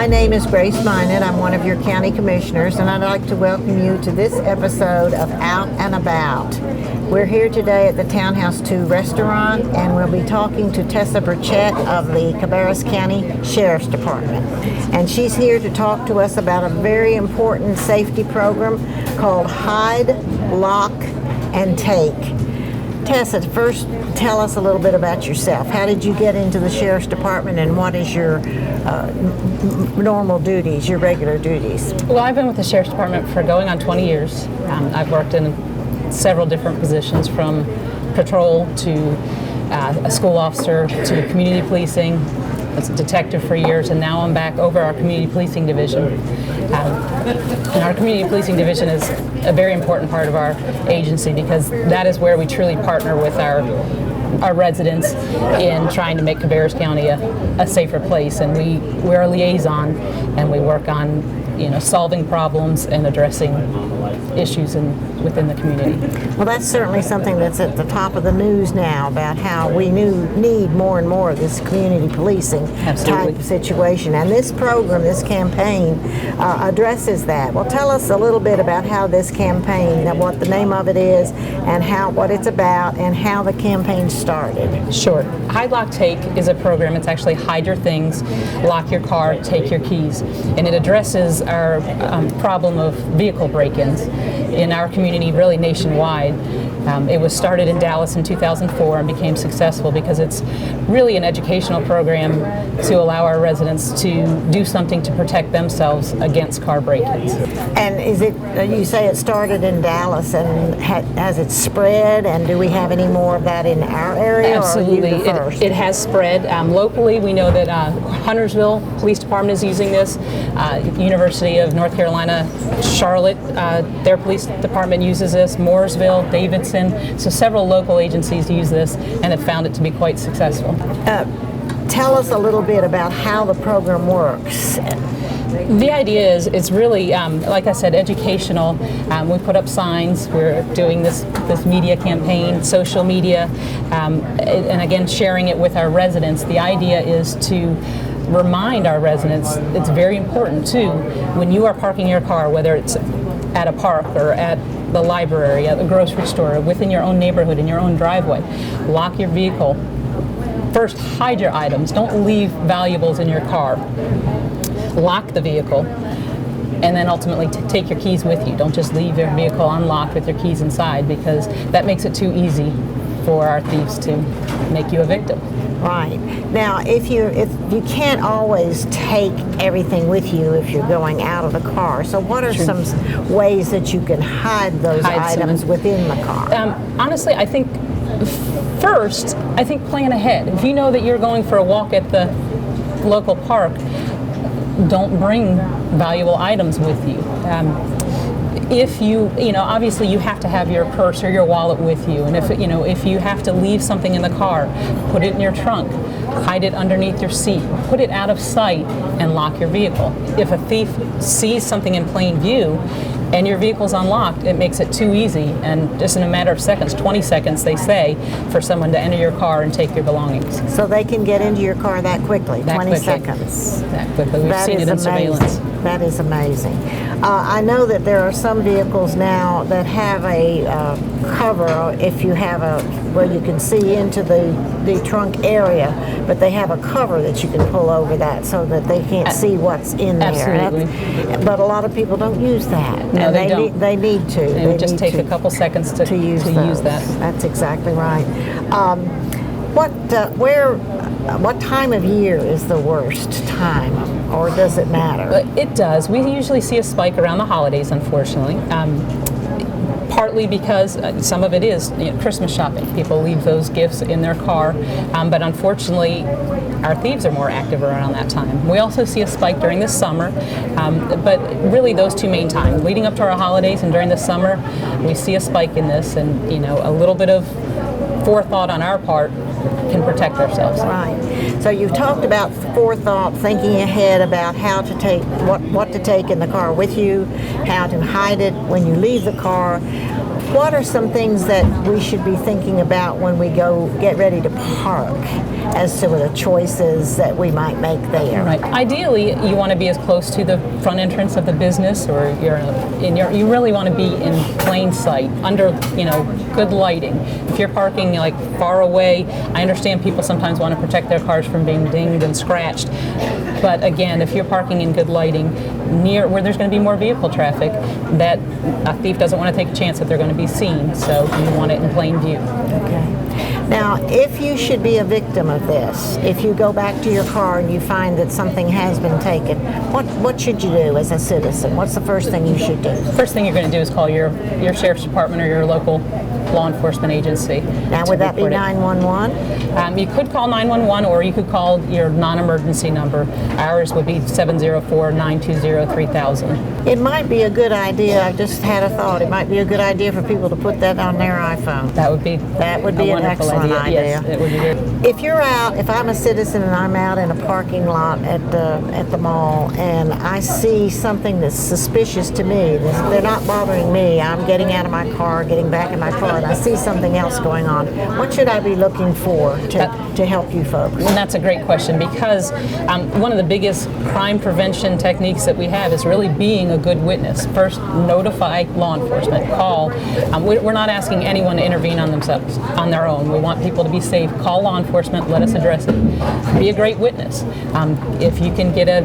My name is Grace Mynatt. I'm one of your county commissioners, and I'd like to welcome you to this episode of Out and About. We're here today at the Thownhouse II restaurant, and we'll be talking to Tessa Burchett of the Cabarrus County Sheriff's Department. And she's here to talk to us about a very important safety program called Hide, Lock, and Take. Tessa, first tell us a little bit about yourself. How did you get into the Sheriff's Department, and what is your normal duties, your regular duties? Well, I've been with the Sheriff's Department for going on 20 years. I've worked in several different positions, from patrol to a school officer to community policing. I was a detective for years, and now I'm back over our community policing division. And our community policing division is a very important part of our agency, because that is where we truly partner with our residents in trying to make Cabarrus County a safer place. And we're a liaison, and we work on solving problems and addressing issues within the community. Well, that's certainly something that's at the top of the news now, about how we need more and more of this community policing type of situation. And this program, this campaign, addresses that. Well, tell us a little bit about how this campaign, what the name of it is, and what it's about, and how the campaign started. Sure. Hide, Lock, Take is a program. It's actually hide your things, lock your car, take your keys. And it addresses our problem of vehicle break-ins in our community, really nationwide. It was started in Dallas in 2004 and became successful because it's really an educational program to allow our residents to do something to protect themselves against car break-ins. And is it, you say it started in Dallas, and has it spread, and do we have any more of that in our area? Absolutely. Or are you the first? It has spread. Locally, we know that Huntersville Police Department is using this. University of North Carolina, Charlotte, their police department uses this. Mooresville, Davidson. So several local agencies use this and have found it to be quite successful. Tell us a little bit about how the program works. The idea is it's really, like I said, educational. We put up signs. We're doing this media campaign, social media, and again, sharing it with our residents. The idea is to remind our residents it's very important too, when you are parking your car, whether it's at a park or at the library, at the grocery store, within your own neighborhood, in your own driveway, lock your vehicle. First, hide your items. Don't leave valuables in your car. Lock the vehicle, and then ultimately take your keys with you. Don't just leave your vehicle unlocked with your keys inside, because that makes it too easy for our thieves to make you a victim. Right. Now, if you can't always take everything with you if you're going out of the car, so what are some ways that you can hide those items within the car? Honestly, I think first, plan ahead. If you know that you're going for a walk at the local park, don't bring valuable items with you. If obviously you have to have your purse or your wallet with you, and if you have to leave something in the car, put it in your trunk, hide it underneath your seat, put it out of sight, and lock your vehicle. If a thief sees something in plain view and your vehicle's unlocked, it makes it too easy, and just in a matter of seconds, 20 seconds they say, for someone to enter your car and take your belongings. So they can get into your car that quickly, 20 quickly. seconds. That quickly. We've seen it in surveillance. That is amazing. I know that there are some vehicles now that have a cover, if you have where you can see into the trunk area, but they have a cover that you can pull over that so that they can't see what's in there. Absolutely. But a lot of people don't use that. No, they don't. They need to. It would just take a couple seconds to use that. That's exactly right. What time of year is the worst time, or does it matter? It does. We usually see a spike around the holidays, unfortunately. Partly because some of it is Christmas shopping. People leave those gifts in their car, but unfortunately our thieves are more active around that time. We also see a spike during the summer, but really those two main times, leading up to our holidays and during the summer, we see a spike in this, and a little bit of forethought on our part can protect ourselves. Right. So you've talked about forethought, thinking ahead about how to take what to take in the car with you, how to hide it when you leave the car. what are some things that we should be thinking about when we go get ready to park as to the choices that we might make there? Right. Ideally, you want to be as close to the front entrance of the business, or you really want to be in plain sight, under good lighting. If you're parking like far away, I understand people sometimes want to protect their cars from being dinged and scratched. But again, if you're parking in good lighting near where there's going to be more vehicle traffic, that a thief doesn't want to take a chance that they're going to be seen. So you want it in plain view. Okay. Now, if you should be a victim of this, if you go back to your car and you find that something has been taken, what should you do as a citizen? What's the first thing you should do? First thing you're going to do is call your sheriff's department or your local law enforcement agency. Now, would that be 911? You could call 911, or you could call your non-emergency number. Ours would be 704-920-3000. It might be a good idea. I just had a thought. It might be a good idea for people to put that on their iPhone. That would be an excellent idea. Yes, it would be good. If I'm a citizen and I'm out in a parking lot at the mall and I see something that's suspicious to me, they're not bothering me. I'm getting out of my car, getting back in my car, and I see something else going on. What should I be looking for to help you folks? And that's a great question, because one of the biggest crime prevention techniques that we have is really being a good witness. First, notify law enforcement. Call. We're not asking anyone to intervene on themselves, on their own. We want people to be safe. Call law enforcement. Let us address it. Be a great witness. If you can get a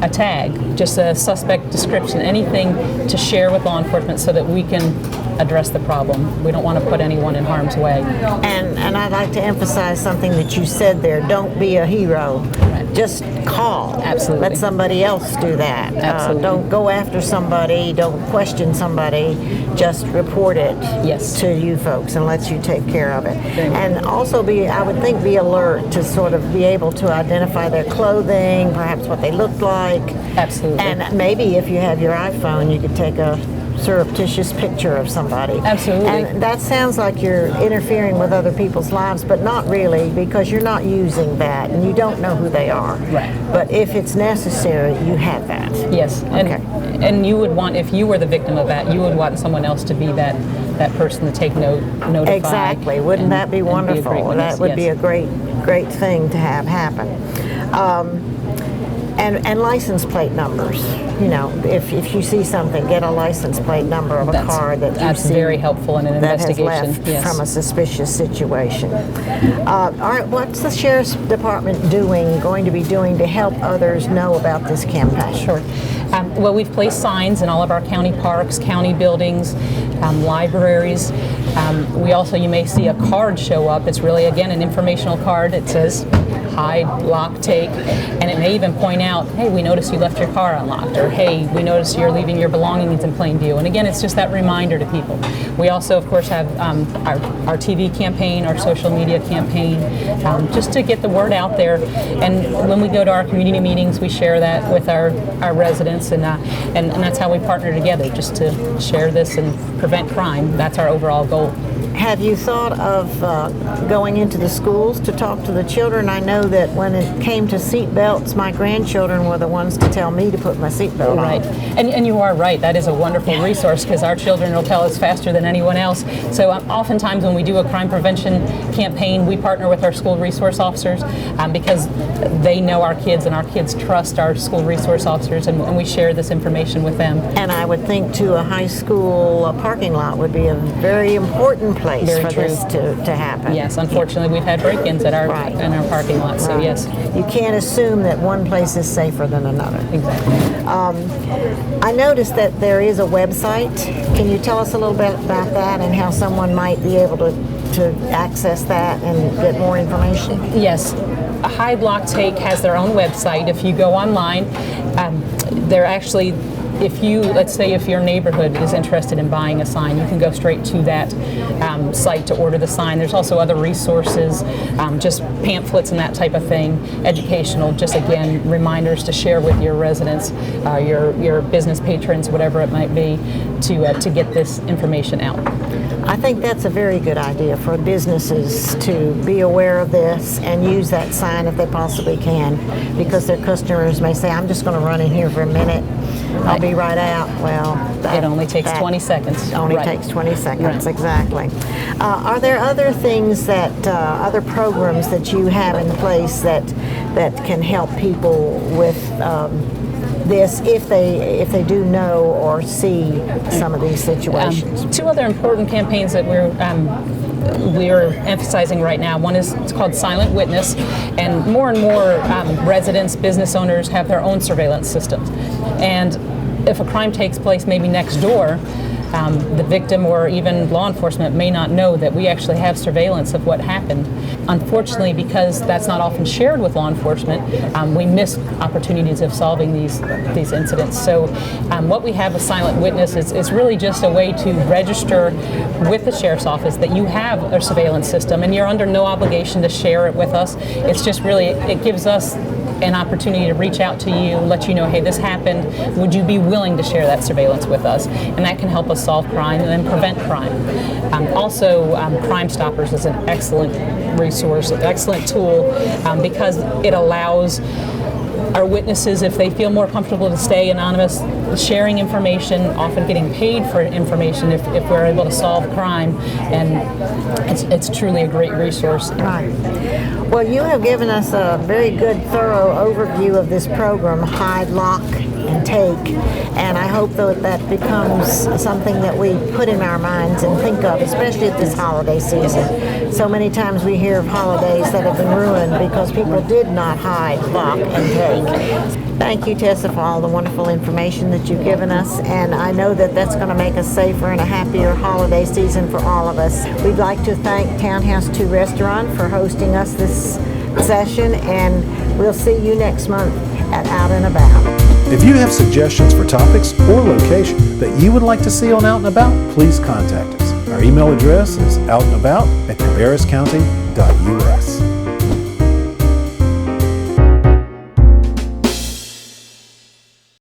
tag, just a suspect description, anything to share with law enforcement so that we can address the problem. We don't want to put anyone in harm's way. And I'd like to emphasize something that you said there. Don't be a hero. Right. Just call. Absolutely. Let somebody else do that. Absolutely. Don't go after somebody. Don't question somebody. Just report it to you folks and let you take care of it. And also I would think, be alert to sort of be able to identify their clothing, perhaps what they look like. Absolutely. And maybe if you have your iPhone, you could take a surreptitious picture of somebody. Absolutely. And that sounds like you're interfering with other people's lives, but not really, because you're not using that and you don't know who they are. Right. But if it's necessary, you have that. Yes. And you would want, if you were the victim of that, you would want someone else to be that person to take notify. Exactly. Wouldn't that be wonderful? That would be a great thing to have happen. And license plate numbers. If you see something, get a license plate number of a car that you that's see very helpful in an that investigation. has left from a suspicious situation. All right, what's the Sheriff's Department going to be doing to help others know about this campaign? Sure. Well, we've placed signs in all of our county parks, county buildings, libraries. We also, you may see a card show up. It's really, again, an informational card. It says hide, lock, take, and it may even point out, hey, we noticed you left your car unlocked, or hey, we noticed you're leaving your belongings in plain view. And again, it's just that reminder to people. We also, of course, have our TV campaign, our social media campaign, just to get the word out there. And when we go to our community meetings, we share that with our residents, and that's how we partner together, just to share this and prevent crime. That's our overall goal. Have you thought of going into the schools to talk to the children? I know that when it came to seat belts, my grandchildren were the ones to tell me to put my seatbelt on. Right, and you are right. That is a wonderful resource, because our children will tell us faster than anyone else. So oftentimes when we do a crime prevention campaign, we partner with our school resource officers because they know our kids, and our kids trust our school resource officers, and we share this information with them. And I would think, too, a high school parking lot would be a very important place for this to happen. Yes, unfortunately, we've had break-ins at our in our parking lot. So yes, you can't assume that one place is safer than another. Exactly. I noticed that there is a website. Can you tell us a little bit about that and how someone might be able to access that and get more information? Yes. Hide, Lock, Take has their own website. If you go online, they're actually, let's say if your neighborhood is interested in buying a sign, you can go straight to that site to order the sign. There's also other resources, just pamphlets and that type of thing, educational, just again, reminders to share with your residents, your business patrons, whatever it might be, to get this information out. I think that's a very good idea for businesses to be aware of this and use that sign if they possibly can, because their customers may say, I'm just going to run in here for a minute. I'll be right out. Well, It only takes 20 seconds. Only Right. takes 20 seconds, Right. exactly. Are there other things that, other programs that you have in place that can help people with this if they do know or see some of these situations? Two other important campaigns that we're emphasizing right now. One is, it's called Silent Witness, and more residents, business owners have their own surveillance systems. And if a crime takes place maybe next door, the victim or even law enforcement may not know that we actually have surveillance of what happened. Unfortunately, because that's not often shared with law enforcement, we miss opportunities of solving these incidents. So what we have with Silent Witness is really just a way to register with the Sheriff's Office that you have a surveillance system, and you're under no obligation to share it with us. It's just really, it gives us an opportunity to reach out to you, let you know, hey, this happened. Would you be willing to share that surveillance with us? And that can help us solve crime and then prevent crime. Also, Crime Stoppers is an excellent resource, an excellent tool because it allows our witnesses, if they feel more comfortable to stay anonymous, sharing information, often getting paid for information if we're able to solve crime, and it's truly a great resource. Right. Well, you have given us a very good, thorough overview of this program, Hide, Lock, and Take, and I hope that becomes something that we put in our minds and think of, especially at this holiday season. So many times we hear of holidays that have been ruined because people did not hide, lock, and take. Thank you, Tessa, for all the wonderful information that you've given us, and I know that that's going to make us safer and a happier holiday season for all of us. We'd like to thank Thownhouse II Restaurant for hosting us this session, and we'll see you next month at Out and About. If you have suggestions for topics or location that you would like to see on Out and About, please contact us. Our email address is outandabout@cabarruscounty.us.